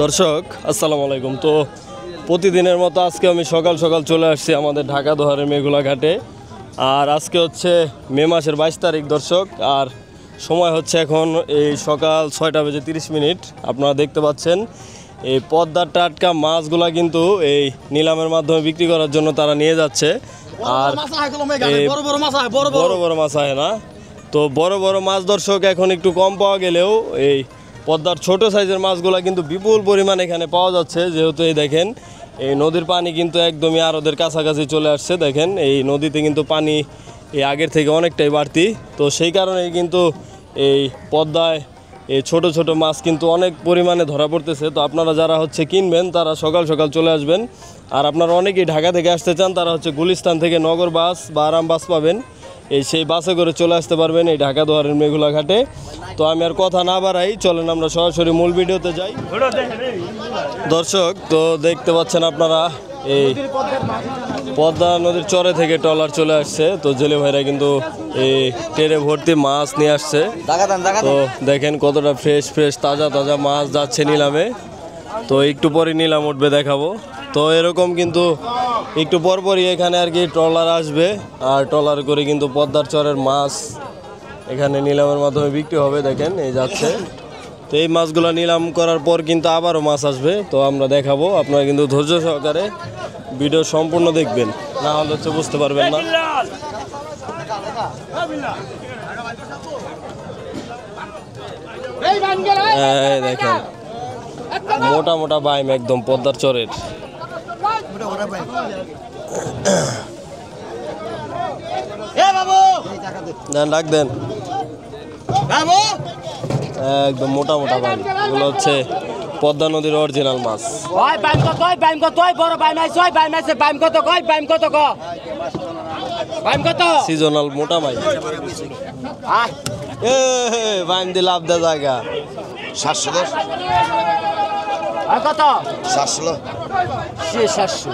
দর্শক আসসালামু আলাইকুম। তো প্রতিদিনের মতো আজকে আমি সকাল সকাল চলে আসছি আমাদের ঢাকা দোহারের মেঘুলা ঘাটে। আর আজকে হচ্ছে মে মাসের 22 তারিখ দর্শক। আর সময় হচ্ছে এখন এই সকাল 6:30। আপনারা দেখতে পাচ্ছেন এই পদ্মার টাটকা মাছগুলা কিন্তু এই নিলামের মাধ্যমে বিক্রি করার জন্য তারা নিয়ে যাচ্ছে। আর বড় বড় মাছ হয় না, তো বড় বড় মাছ দর্শক এখন একটু কম পাওয়া গেলেও এই পদ্মার ছোট সাইজের মাছগুলা কিন্তু বিপুল পরিমাণ এখানে পাওয়া যাচ্ছে। যেহেতু এই দেখেন এই নদীর পানি কিন্তু একদমই আরদের কাছাকাছি চলে আসছে। দেখেন এই নদীতে কিন্তু পানি এই আগের থেকে অনেকটাই বাড়তি, তো সেই কারণেই কিন্তু এই পদ্মায় এই ছোট ছোট মাছ কিন্তু অনেক পরিমাণে ধরা পড়তেছে। তো আপনারা যারা হচ্ছে কিনবেন তারা সকাল সকাল চলে আসবেন। আর আপনারা অনেকেই ঢাকা থেকে আসতে চান, তারা হচ্ছে গুলিস্তান থেকে নগর বাস বা আরাম বাস পাবেন, এই সেই বাসে করে চলে আসতে পারবেন এই ঢাকা দোহারের মেঘুলা ঘাটে। তো আমি আর কথা না বাড়াই, চলেন আমরা সরাসরি মূল ভিডিওতে যাই। দর্শক তো দেখতে পাচ্ছেন আপনারা এই পদ্মা নদীর চরে থেকে ট্রলার চলে আসছে। তো জেলে ভাইরা কিন্তু এই ট্রেনে ভর্তি মাছ নিয়ে আসছে। তো দেখেন কতটা ফ্রেশ ফ্রেশ তাজা তাজা মাছ যাচ্ছে নিলামে। তো একটু পরে নিলাম উঠবে, দেখাবো। তো এরকম কিন্তু একটু পরপরই এখানে আর কি ট্রলার আসবে, আর ট্রলার করে কিন্তু পদ্মার চরের মাছ এখানে নিলামের মাধ্যমে বিক্রি হবে। দেখেন এই যাচ্ছে। তো এই মাছগুলো নিলাম করার পর কিন্তু আবারও মাছ আসবে, তো আমরা দেখাবো। আপনারা কিন্তু ধৈর্য সহকারে ভিডিও সম্পূর্ণ দেখবেন, না হলে হচ্ছে বুঝতে পারবেন না। দেখেন মোটা মোটা বাইম একদম পদ্মার চরের। ডাক দেন, একদম মোটা মোটা বাইম। এগুলো হচ্ছে পদ্মা নদীর অরিজিনাল মাছ। সিজনাল মোটা বাইম। বাইম দিয়ে লাভ দেওয়া জায়গা 710 আর কত 700 700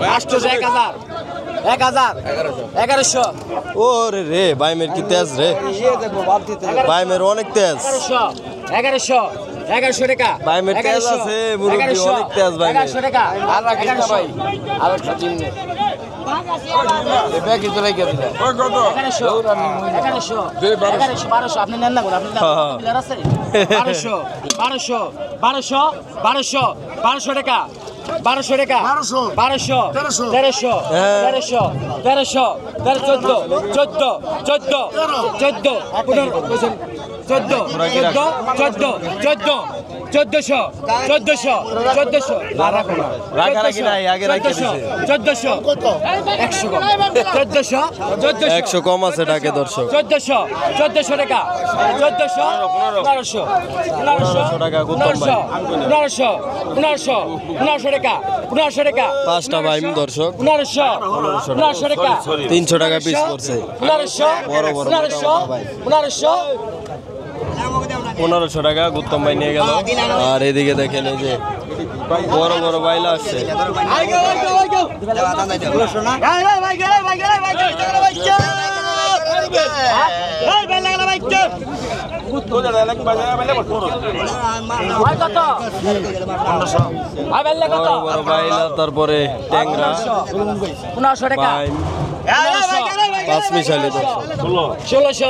1000 1100 ওরে রে বাইমের কি তেজ রে, বাইমের অনেক তেজ। 1100 টাকা বাইমের তেজ আছে, মুরব্বি অনেক তেজ বাইমের। 1100 টাকা আর রাখিস না ভাই, আর একটা দিন নে এবে কি তোলাই কে দিলা 1100 1200 আপনি নেন না বল, আপনি প্লেয়ার আছে 1200 টাকা 1200 টাকা 1200 1300 14 100 কম আছে টাকা দর্শক। 1400 টাকা 1500 টাকা গুতম ভাই 1500 টাকা 5টা বাইম দর্শক 1500 টাকা 300 টাকা পিস করছে। 1500 টাকা গুতম ভাই নিয়ে গেল। আর এদিকে দেখেন এই যে বড় বড় বাইলা আসছে। তারপরে ট্যাংরা 1500 টাকা পাঁচ মিশালি 1600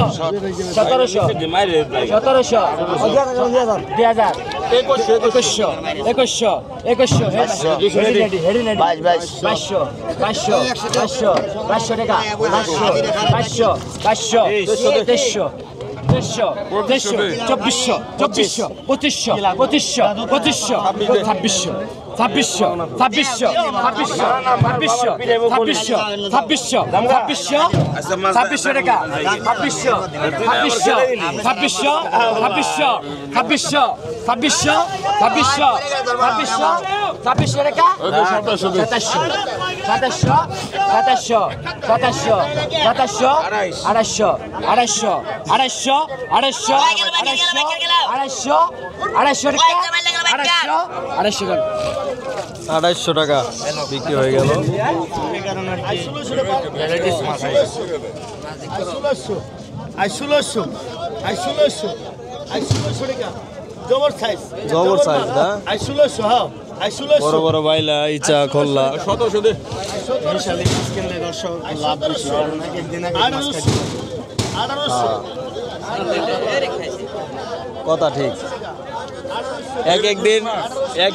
1700 250 টাকা বিক্রি হয়ে গেল। 1600 টাকা জবর সাইজ জবর সাইজ না আই 1600 হ্যাঁ আই 1600 বড় বড় বাইলা ইচা খোল্লা বিশালী মাছ কিনলে দর্শক লাভ বেশি অনেক একদিন আগে মাছ খাইছি 1800 কথা ঠিক এক একদিন এক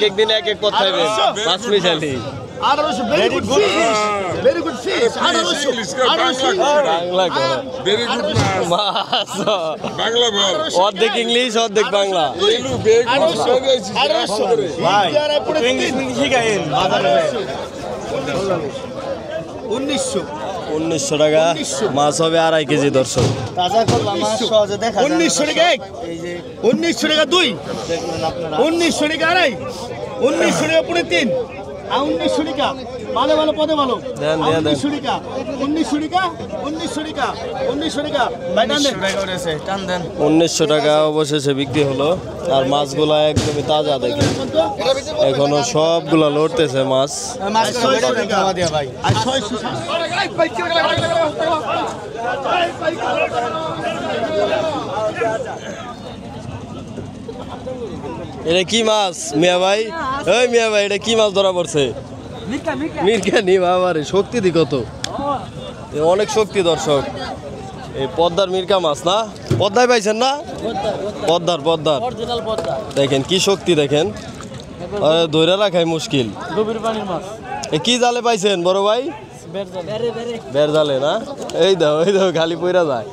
এক কথা খাইবেন পাঁচ মিশালি 1800 very good fish very good fish 1800 Bangla কর ভেরি গুড মাছ বাংলা বল অর্ধেক ইংলিশ অর্ধেক বাংলা 1800 ভাই ইংলিশ শিখাইন বাজারে 1900 1900 টাকা মাছ হবে 2.5 কেজি দর্শক তাজা করলা মাছ সহজে দেখা যায় 1900 টাকা এক এই যে 1900 টাকা দুই দেখলেন আপনারা 1900 টাকা আড়াই 1900 টাকা পুরো তিন আর 1900 টাকা ভালো ভালো পদে ভালো দেন, দেন, দেন। 1900 টাকা 1900 টাকা 1900 টাকা 1900 টাকা ভাই টান দেন টাকা করেছে টান দেন 1900 টাকা অবশেষে বিক্রি হলো আর মাছগুলা একদমই তাজা দেখেন এখনো সবগুলা লড়তেছে মাছ মাছ 600 টাকা খাওয়া দিয়া ভাই আর 600 এটা কি মাছ মিয়া ভাই এই মিয়া ভাই এটা কি মাছ ধরা পড়ছে মিরকা নি বাবা রে শক্তি দি কত এ অনেক শক্তি দর্শক এই পদ্মার মিরকা মাছ না পদ্মায় পাইছেন না পদ্মার অরিজিনাল পদ্মা দেখেন কি শক্তি দেখেন আরে ধরে রাখাই মুশকিল গভীর পানির মাছ এ কি জালে পাইছেন বড় ভাই বের জালে না এই দাও খালি পইরা যায়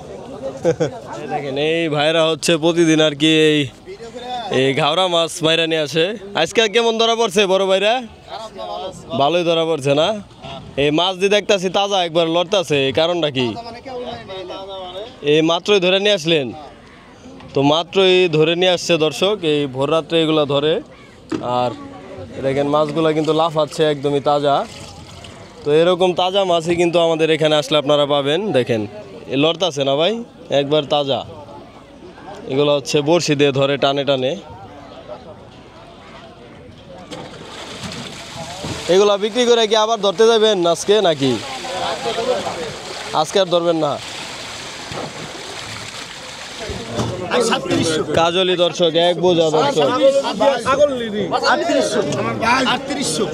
এই দেখেন এই ভাইরা হচ্ছে প্রতিদিন আর কি এই ঘাওড়া মাছ মাইরা নিয়ে আসে আজকে কেমন ধরা পড়ছে বড় ভাইরা ভালোই ধরা পড়ছে না এই মাছ দিয়ে দেখতাছি তাজা একবার লড়তাছে এই কারণটা কি এই মাত্রই ধরে নিয়ে আসলেন তো মাত্রই ধরে নিয়ে আসছে দর্শক এই ভোর রাত্রে এগুলো ধরে আর দেখেন মাছগুলো কিন্তু লাফাচ্ছে একদমই তাজা তো এরকম তাজা মাছই কিন্তু আমাদের এখানে আসলে আপনারা পাবেন দেখেন এ লড়তাছে না ভাই একবার তাজা এগুলো হচ্ছে বড়শি দিয়ে ধরে টানে টানে এগুলা বিক্রি করে কি আবার ধরতে যাবেন আজকে নাকি আজকে আর ধরবেন না আর 3700 কাজলি দর্শক এক বোঝা দর্শক 3800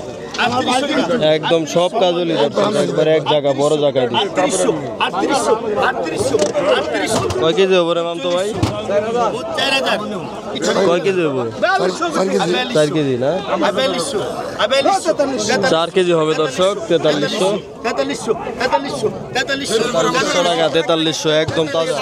একদম সব কাজলি দর্শক একবার এক জায়গা বড় জায়গায় দিই 3800 কয় কেজি হবো রে মামতো ভাই 4000 কয় কেজি হবো 4 কেজি না 4 কেজি হবে দর্শক 4300 টাকা 4300 একদম তাজা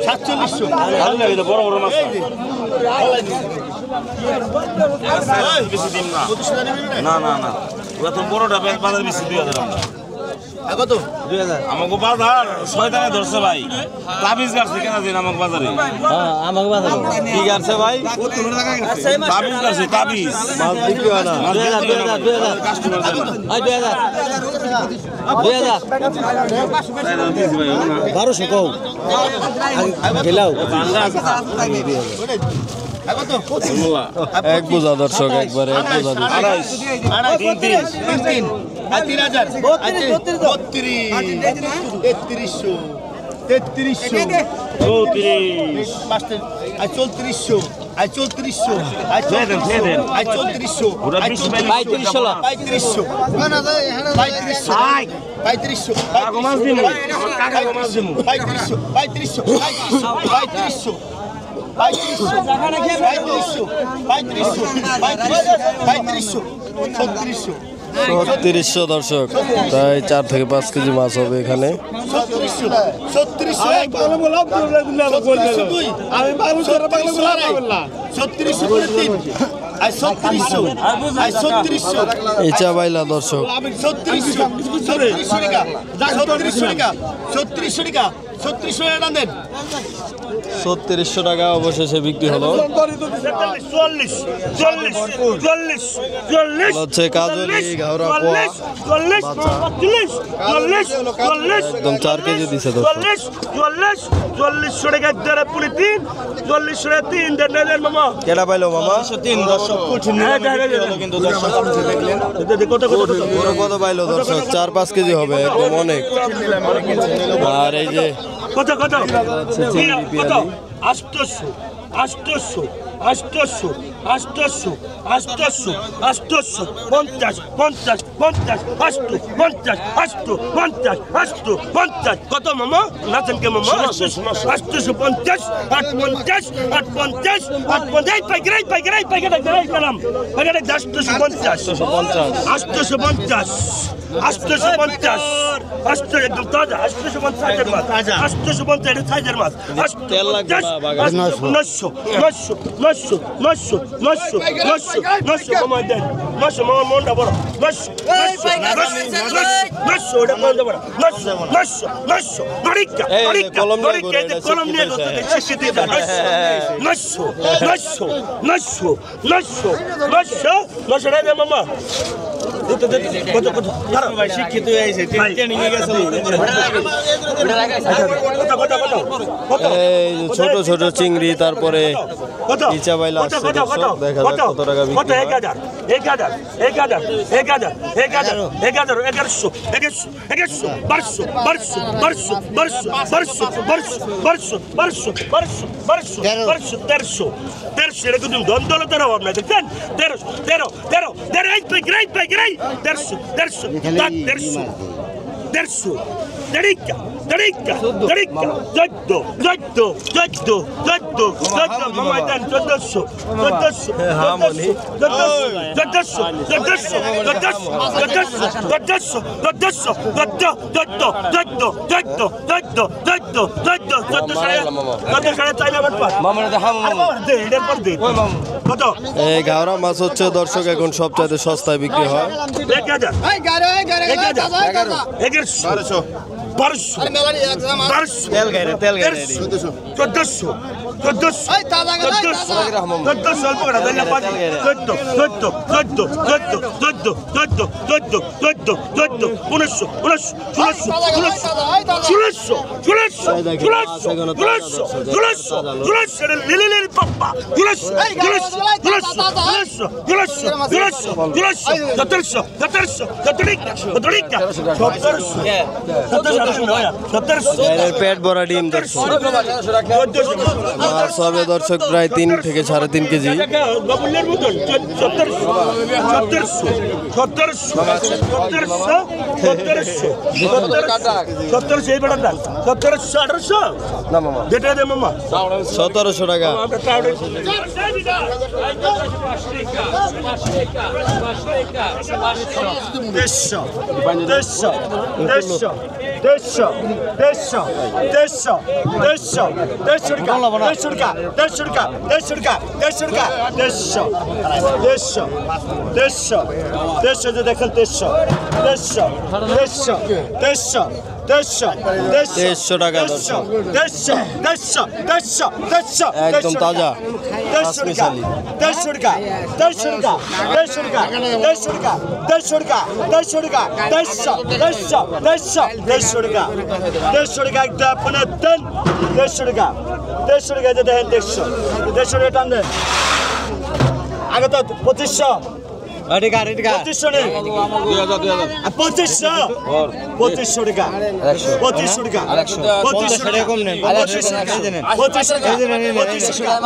সাতচল্লিশ বড় বড় মাছ না না না ওরা তো বড়টা বাজার বেশি 2000 আমরা কত 2000 আমাকে বাজার শয়তানে ধরছে ভাই তাবিজ গাছ কেন দিন আমাকে বাজারে আমাকে বাজার কি গাছে ভাই তাবিজ গাছ তাবিজ মাছ বিক্রি হয় না 2000 কাস্টমার দেন 1200 কও গেলাও এক বোঝা দর্শক একবারে এক বোঝা ছত্রিশশো দর্শক প্রায় 4 থেকে 5 কেজি মাছ হবে এখানে ইচা বাইলা দর্শক 3600 টাকা 3600 টাকা অবশেষে বিক্রি হলো। হচ্ছে কাজলি ঘাওড়া পোয়া একদম 4 কেজি দিছে দর্শক। 44 টাকা ধরে পুরি 3 44 টাকা 3 দেন মামা কেডা পাইলো মামা? 3 দর্শক কঠিন কিন্তু দর্শক দেখলেন কত কত পাইলো দর্শক? 4-5 কেজি হবে একদম অনেক। আর এই যে কত কত চিংড়ি পিয়ালি 800 800 800 800 800 800 50 50 50 800 50 800 50 800 50 কত মামা নাচেন কে মামা 850 850 850 850 পাইকারি কালাম পাইকারি 850 850 একদম তাজা 850 মাছ 850 সাইজের মাছ তেল লাগবে না বাগান। 900 মামা দেন 900 মামা মনটা বড় 900 ওটা মনটা বড় 900 দড়িকা কলম নিয়ে গেছে শিশিতে 900 রে মামা কত ভাই শিক্ষিত হয়েছে ট্রেনিং এ গেছে এই যে ছোট ছোট চিংড়ি তারপরে ইচা বাইলা আছে দর্শক। দেখা যাক কত টাকা বিক্রি হয়। 150 Darica, mamá dan 1200 এই ঘাওড়া মাছ হচ্ছে দর্শক এখন সবচাইতে সস্তায় বিক্রি হয়। 1700 পেট ভরা ডিম দর্শক। মাছ হবে দর্শক প্রায় 3 থেকে 3.5 কেজি। না মামা 1700 টাকা। দেখেন 150 টাকা দর্শক। একদম তাজা মিশালি। 150 টান দেন আগে তো 2500 2500 নেই 2500 টাকা 2500 টাকা 2500 টাকা কম নেন 2500 টাকা 2500 টাকা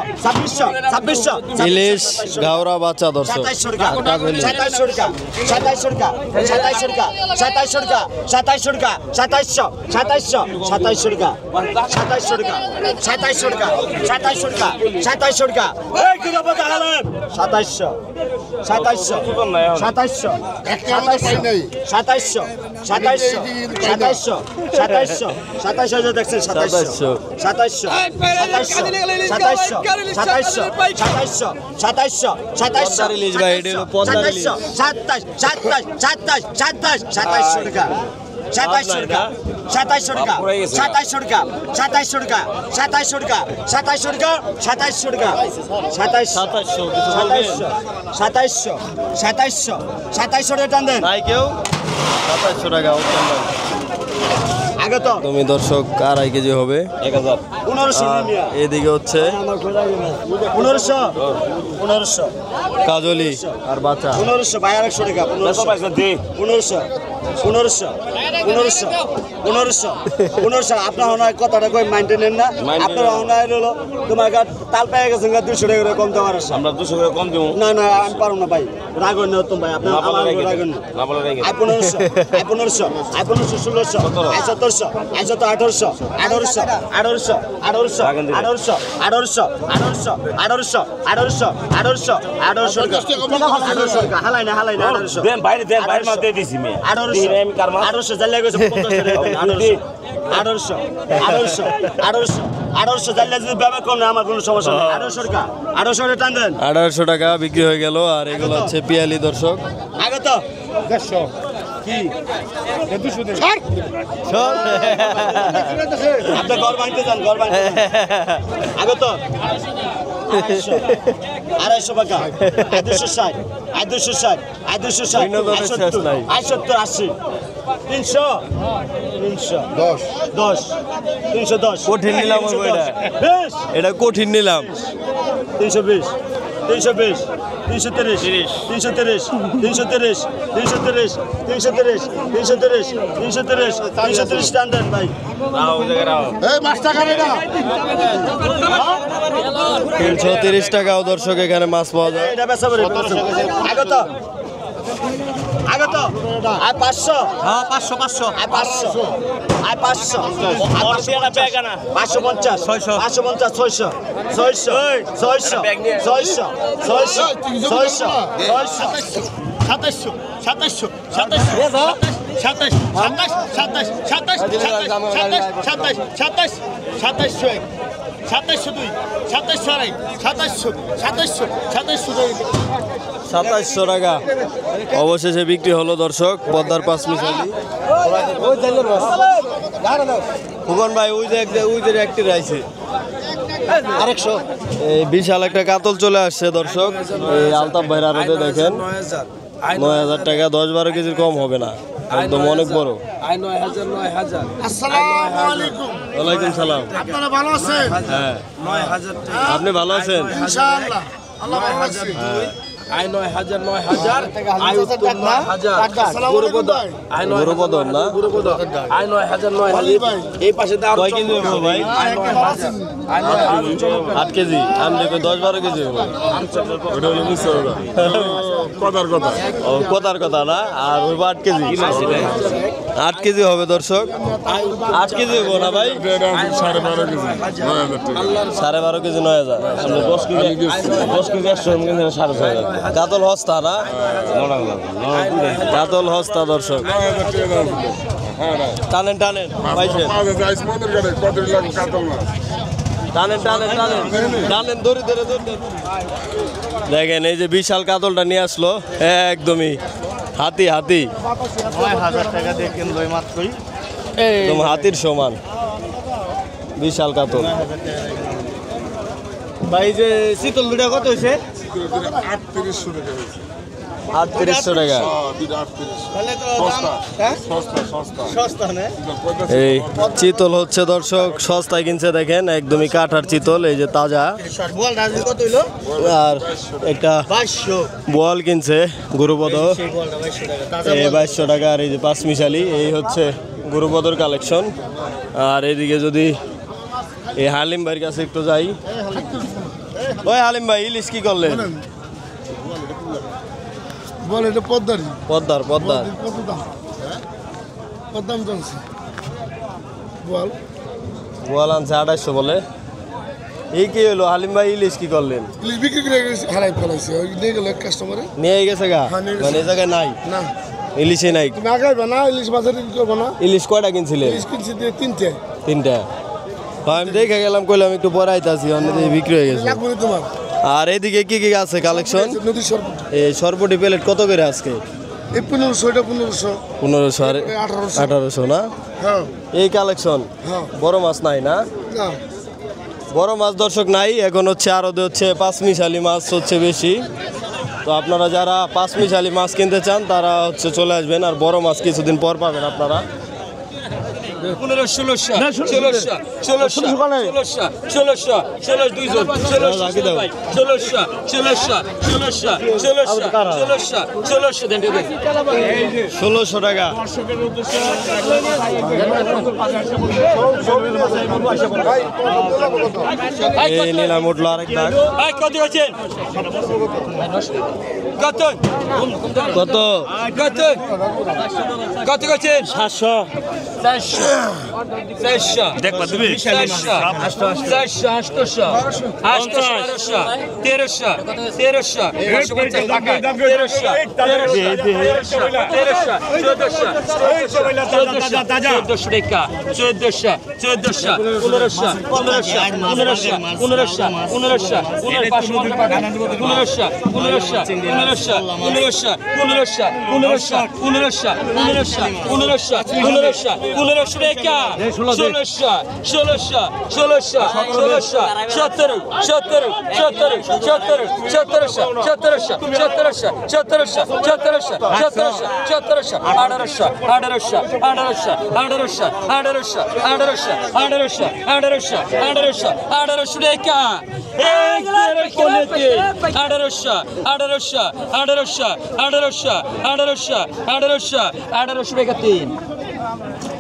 2600 ইলিশ ঘাওড়া বাচ্চা দর্শক। 2700 টাকা 2700 টাকা 2700 টাকা 2700 টাকা 2700 টাকা 2700 টাকা 2700 টাকা 2700 টাকা 2700 টাকা 2700 টাকা টাকা 2700 টাকা এই কি বাবা দাঁড়ালেন 2700 2700 2700 2700 2700 2700 দেখছেন 2700 2700 রিলিজ ভাই এটা হলো 15 রিলিজ 2700 টাকা 2700 টাকা 2700 টাকা 2700 টাকা 2700 টাকা 2700 টাকা 2700 টাকা 2700 টাকা 2700 টাকা টান দেন নাই কেউ 2700 টাকা আগে তো তুমি দর্শক আড়াই কেজি হবে 1000 1500 এদিকে হচ্ছে 1500 কাজলি আর বাচ্চা 1500 ভাই 100 টাকা 1500 পয়সা দে 1500 আপনার ওনার কথাটা কই মেইনটেনেন না আপনার ওনার হলো তোমার তাল পেয়ে গেছেন 200 টাকা করে কম দেওয়ার আছে আমরা 200 করে কম দেবো না না আমি পারবো না ভাই রাগন না তুমি ভাই আপনি আমার রাগন না না বলে রেখে 1500 1600 1700 1800 হালাই না দেন বাইরে মা দিয়ে দিছি মে 1800 জানলে গেছে 1800 জানলে যদি ব্যবহার কম না আমার কোনো সমস্যা নেই 1800 টাকা টান দেন 1800 টাকা বিক্রি হয়ে গেল আর এগুলো হচ্ছে পিয়ালি দর্শক আগে তো আপনি ঘর বানিতে যান ঘর বানিতে আগে তো 250 টাকা 260 310 কঠিন নিলাম এটা কঠিন নিলাম 320 330 টান দেন ভাই 330 টাকাও দর্শক এখানে মাছ পাওয়া যায় এটা বেচা বলে আগে তো আর 500 হ্যাঁ 500 আর 500 550 2700 টাকা অবশেষে বিক্রি হলো দর্শক পদ্মার পাঁচ মিশালি ফুকন ভাই ওই যে একটি রাইছে 100 এই বিশাল একটা কাতল চলে আসছে দর্শক এই আলতাফ ভাইয়ের আড়তে দেখেন 9000 টাকা 10-12 কেজির কম হবে না একদম অনেক বড় 9000 আসসালামু আলাইকুম ওয়ালাইকুম সালাম আপনারা ভালো আছেন হ্যাঁ 9000 টাকা আপনি ভালো আছেন ইনশাআল্লাহ আল্লাহ ভালো আছে আই 9000 আই উত্তম 9000 গুরুপদন না আই 9000 এই পাশে দাও কয় কেজি হবে ভাই 8 কেজি আমি দেখো 10-12 কেজি হবে ওটা হলো মিশ্র কথার কথা না আর ওই 8 কেজি 8 কেজি হবে দর্শক 8 কেজি হবে না ভাই 12.5 কেজি 9000 আমরা 10 কেজি 100 কেজি 6.5 কাতল হস্তা না কাতল হস্তা দর্শক টানেন পাইছেন টানেন ধরে দেখেন এই যে বিশাল কাতলটা নিয়ে আসলো একদমই হাতি 9000 টাকা দিয়ে কিনলো মাত্র একদম হাতির সমান বিশাল কাতল ভাই যে শীতল দুটা কত হইছে 3800 টাকা তাহলে তো দাম সস্তা না এই চিতল হচ্ছে দর্শক সস্তায় কিনছে দেখেন একদমই কাঠার চিতল এই যে তাজা বল রাজি কত হইলো আর একটা 2200 বল কিনছে গুরুপদ সেই বলটা 2200 টাকা তাজা এই 2200 টাকা আর এই যে পাঁচ মিশালি এই হচ্ছে গুরুপদর কালেকশন আর এদিকে যদি এই হালিম ভাইয়ের কাছে একটু যাই ওই হালিম ভাই ইলিশ কি করলেন বল এটা পদ্মারি পদ্মার কত দাম কত দাম চলছে বল গোয়াল আনছে 2800 বলে এই কি হলো হালিম ভাই ইলিশ কি করলেন? ইলিশ বিক্রি করে খারাপ ফেলাইছে ওই নিয়ে গেল কাস্টমারে। নিয়ে গেছে গা? হ্যাঁ, নিয়ে গেছে। মানে এই জায়গায় নাই, না ইলিশে নাই। তুমি আগাইবা না, ইলিশ বাজারে বিক্রি করবো না। ইলিশ কয়টা কিনছিলেন? ইলিশ কিনছি দিয়ে 3টে। 3টা। আমি দেখে গেলাম, কইলাম একটু পরে আইতাছি, অন্যদিকে বিক্রি হয়ে গেছে। লাগবে না তোমার। আর এদিকে কি কি আছে কালেকশন? নদীর সরবত এই সরপটি প্লেট কত করে আজকে? এই 1500, এটা 1500, 1500 আর 1800। 1800 না? হ্যাঁ এই কালেকশন। হ্যাঁ বড় মাছ নাই না? না বড় মাছ দর্শক নাই এখন, হচ্ছে আরদে হচ্ছে পাঁচমিশালি মাছ হচ্ছে বেশি। তো আপনারা যারা পাঁচমিশালি মাছ কিনতে চান তারা হচ্ছে চলে আসবেন, আর বড় মাছ কিছুদিন পর পাবেন আপনারা। 15 16 16 16 16 16 16 200 16 ভাই 16 16 16 16 16 দেন দেন 1600 টাকা। এই নিলাম উঠলো আরেক দাগ। ভাই কত আছেন কত কত? কত কত আছেন 700 400 দেখবা তুমি 400 800 800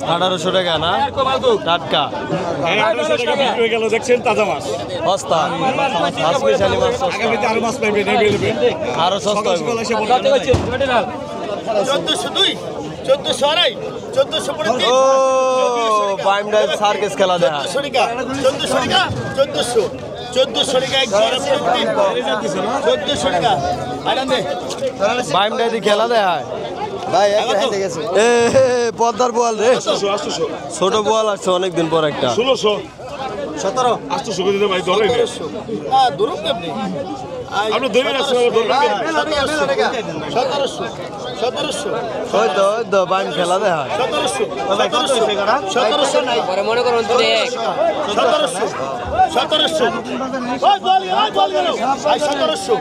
1800 টাকা না? টাটকা দেখছেন তাজা মাছ সস্তা, পাঁচমিশালি মাছ সস্তা, আগামীতে আরো মাছ পাইবেন আরো সস্তা হবে। 1402 ও বাইম ডাইভ সার্কেস খেলা দেখা। 1400 টাকা এক জোড়া প্রতি 1400 টাকা আইডান দে বাইম ডাইভ খেলা দেখায় ভাই। এ পদ্মার বোয়াল রে, ছোট বোয়াল আসছে অনেকদিন পর একটা। 1600 17 800 করে দিতে ভাই ধরে নে 1700 না দূরম কেমনে আপনি ধরে রাখছেন ধরে 1700 ওই তো বাইম খেলা দেখায়। 1700 নাই পরে মনে করুন তুমি এক 1700 ওই বল গেল আই 1700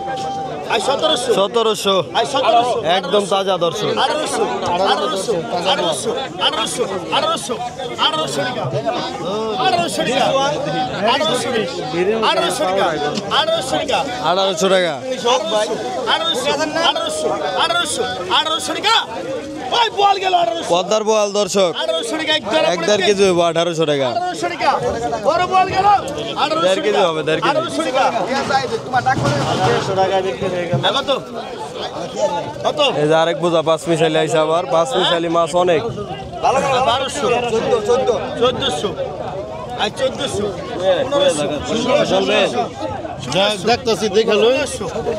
1700 আই 1700 একদম তাজা দর্শক। 1800 টাকা 1800 টাকা 1800 টাকা 1800 টাকা। 1800 টাকা ওই বল গেল 1800 পদ্মার বোয়াল দর্শক 1800 টাকা 1.5 কেজি হইব 1800 টাকা। 1800 টাকা বড় বল গেল 1.5 কেজি হবে, 1.5 কেজি। 1800 টাকা তোমার টাকা 150 টাকা বিক্রি হয়ে গেল কত এই যে আরেক বোঝা পাঁচমিশালি আইসা, আবার পাঁচমিশালি মাছ অনেক। 1200 1400 আর 1400 দেখতেছি দেখে লই,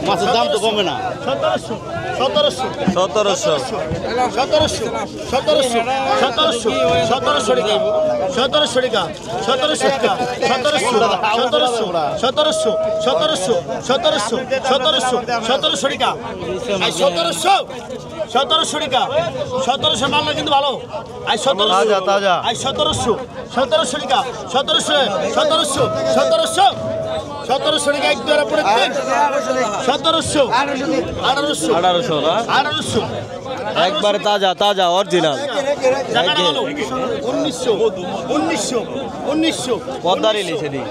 মাছের দাম তো কমে না। 1700 1700 মাল কিন্তু ভালো। আই 1700 তাজা তাজা। আই 1700 টাকা 1700 টাকা এক জোড়া পড়ে 1700 1800 না? 1800 একবারে তাজা তাজা অরিজিনাল টাকাটা বলো 1900 পদ্মার ইলিশ এদিকে।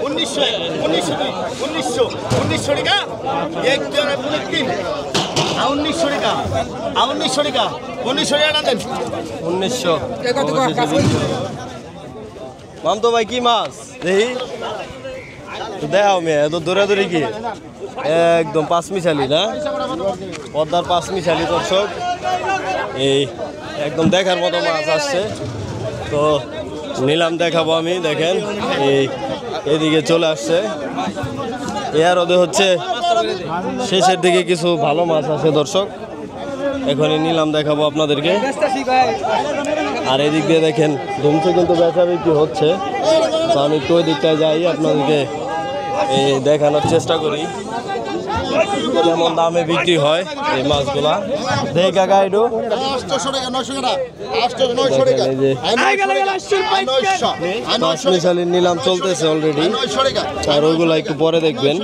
1900 টাকা এক জোড়া পড়ে 1900 টাকা 1900 টাকা না দেন 1900। মামতো ভাই কি মাছ দেখি দেখাও মেয়ে, এত দৌড়াদৌড়ি কি? একদম পাঁচমিশালি না? পদ্মার পাঁচমিশালি দর্শক, এই একদম দেখার মতো মাছ আসছে। তো নিলাম দেখাবো আমি, দেখেন এই এদিকে চলে আসছে। এর ওদের হচ্ছে শেষের দিকে কিছু ভালো মাছ আছে দর্শক, এখনই নিলাম দেখাবো আপনাদেরকে। আর এদিক দিয়ে দেখেন ধুমছে কিন্তু বেচা বিক্রি হচ্ছে, তো আমি একটু ওই দিকটায় যাই আপনাদেরকে দেখানোর চেষ্টা করি কেমন দামে বিক্রি হয় এই মাছগুলা। দেখ কাকা একটু মিশালির নিলাম চলতেছে অলরেডি, আর ওইগুলা একটু পরে দেখবেন।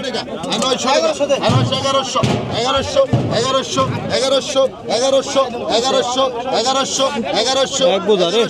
এক বোঝা রে।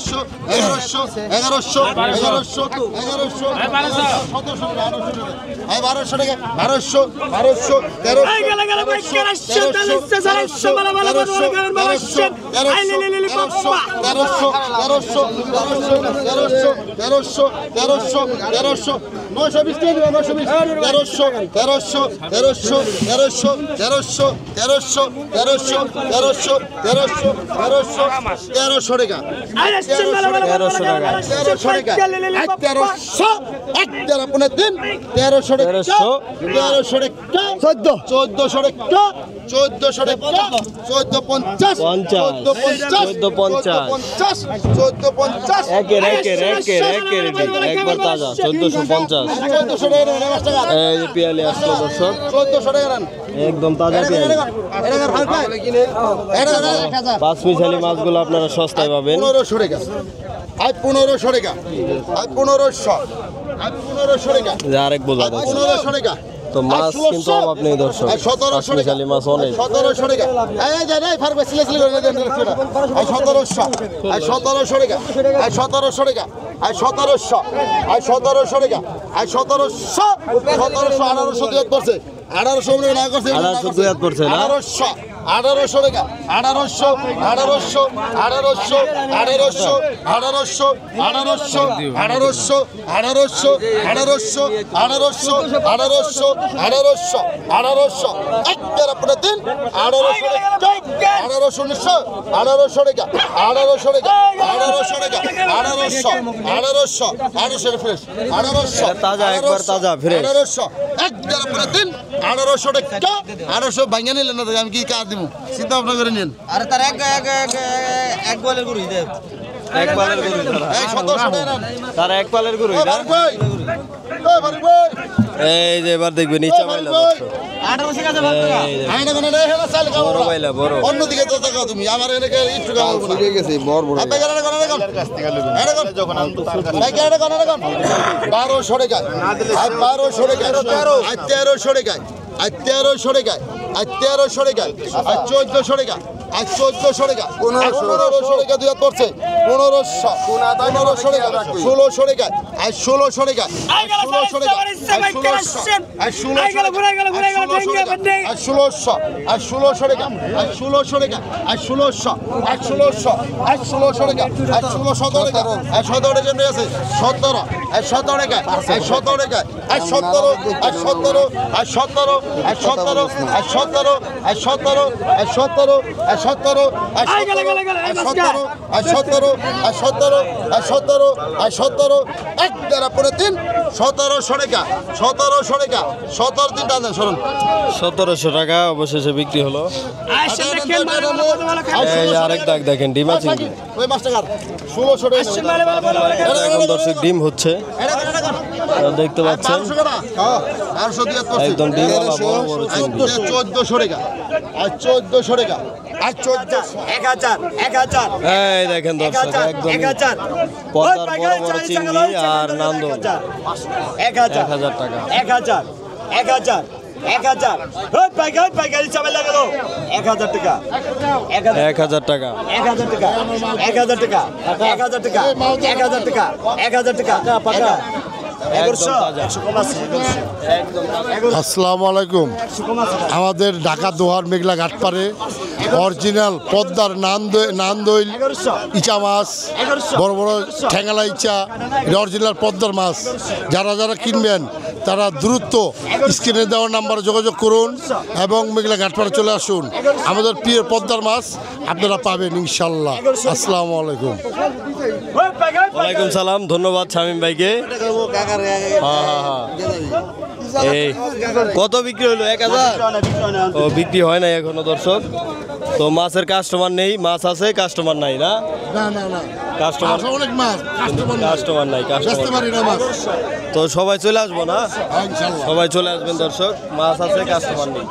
একবার তাজা 1450। এই যে পিয়ালি আসলো দর্শক, একদম তাজা পিয়ালি। পাঁচ মিশালি মাছগুলো আপনারা সস্তায় পাবেন। 1500 টাকা, 1500 টাকা, 1500, 1500 টাকা, আরেক বোঝা 1500 টাকা। তো মাছ কিন্তু অভাব নেই দর্শক, পাঁচ মিশালি মাছ অনেক। 1700 টাকা, এই যে এই ফারবে সিলে সিলে করে দেন 1700, 1700 টাকা, 1700 টাকা, 1700, 1700 টাকা, 1700, 1800 দিয়ে পড়ছে, 1800 মনে না করছে, 1800 দুই হাত পড়ছে না, 1800, 1800 টাকা, 1800, 1800, 1800, 1800, 1800, 1800, 1800, 1800, 1800, 1800, 1800, 1800, 1800, একটা আপনার দিন 1800 টাকা, 1800, 1800 টাকা, 1800 টাকা, 1800 টাকা, 1800, 1800, 1800 ফ্রেশ, 1800 তাজা, একবার তাজা ফ্রেশ, 1800, একটা আপনার দিন 1800 টাকা, 1800 ভাঙা নিলেন না, আমি কি কাজ দিব, চিন্তা ভাবনা করে নিন। আরে তার এক বলের গরু দেব, এক পালের গরু এই 1700 টাকা তার এক পালের গরু ভাই, ভাই, ভাই, এই যে এবার দেখবেন নিচা পাইলা দর্শক, 1800 টাকা বাদ দাও। আইনা কোন রে হেলা চাল খাও বড় পাইলা বড়। অন্যদিকে তো তাকাও তুমি, আমার এনে একটু খাও বলে ঠিক আছে বড় বড় আপনি গেলে কোন রকম এটা কোন যখন আমি তো তার কাছে ভাই গেলে কোন রকম 1200 টাকা, আর 1200 টাকা, আর 1300 টাকা, আর 1300 টাকা, আর 1300 টাকা, আর 1400 টাকা, আর 1400 টাকা, 1500 টাকা দুই হাত পড়ছে, 1500, 1500 টাকা, 1600 টাকা, আর 1600 টাকা, আর 1600 টাকা, আর 1600 আর 1600, আর 1600 টাকা, আর 1600 টাকা, আর 1600, আর 1600, আর 1600 টাকা, আর 17 টাকা, আর 17 টাকা নিয়ে আছে 17, আর 17 টাকা, আর 17 টাকা, আর 17, আর 17, আর 17, আর 17, আর 17, আর 17, আর 17, আর 17, আর 17, আর 17, আর 17, আর 17, আর 17, এক দেড় পরে 3, 1700 টাকা, 1700 টাকা, 17 দিন টান সরুন 1700 টাকা অবশেষে বিক্রি হলো। এই আরেক দাগ দেখেন ডিম আছে কি? ওই মাছটা কার 1600 টাকা এখন দর্শক ডিম হচ্ছে, দেখতে পাচ্ছেন 1200 টাকা, হ্যাঁ 1200 একদম ডিম বড় বড় চিংড়ি। 1400 টাকা, আর 1400 টাকা, আর 1400, 1000 1000 এই দেখেন দর্শক একদম পদ্মার বড় বড় চিংড়ি আর নান্দন 1000 টাকা। 1000 1000 1000 ওই পাইকারি চাবে লাগলো 1000 টাকা 1000 টাকা 1000 টাকা 1000 টাকা 1000 টাকা 1000 টাকা 1000 টাকা পাকা 100 কম আছে আসসালামু আলাইকুম। আমাদের ঢাকা দোহার মেঘলা ঘাট পারে অরিজিনাল পদ্মার নান্দইল ইচা মাছ, বড় বড় ঠ্যাঙ্গালা ইচা, এটা অরিজিনাল পদ্মার মাছ। যারা যারা কিনবেন তারা দ্রুত স্ক্রিনে দেওয়া নাম্বারে যোগাযোগ করুন এবং মেঘলা ঘাটপাড়ে চলে আসুন। আমাদের প্রিয় পদ্মার মাছ আপনারা পাবেন ইনশাল্লাহ। আসসালামু আলাইকুম। ওয়ালাইকুম সালাম, ধন্যবাদ শামীম ভাইকে। এই কত বিক্রি হলো? 1000? ও বিক্রি হয় নাই এখনো দর্শক। তো মাছের কাস্টমার নেই, মাছ আছে কাস্টমার নাই না? কাস্টমার অনেক মাছ, কাস্টমার নাই, কাস্টমার। তো সবাই চলে আসবো না? সবাই চলে আসবেন দর্শক, মাছ আছে কাস্টমার নেই।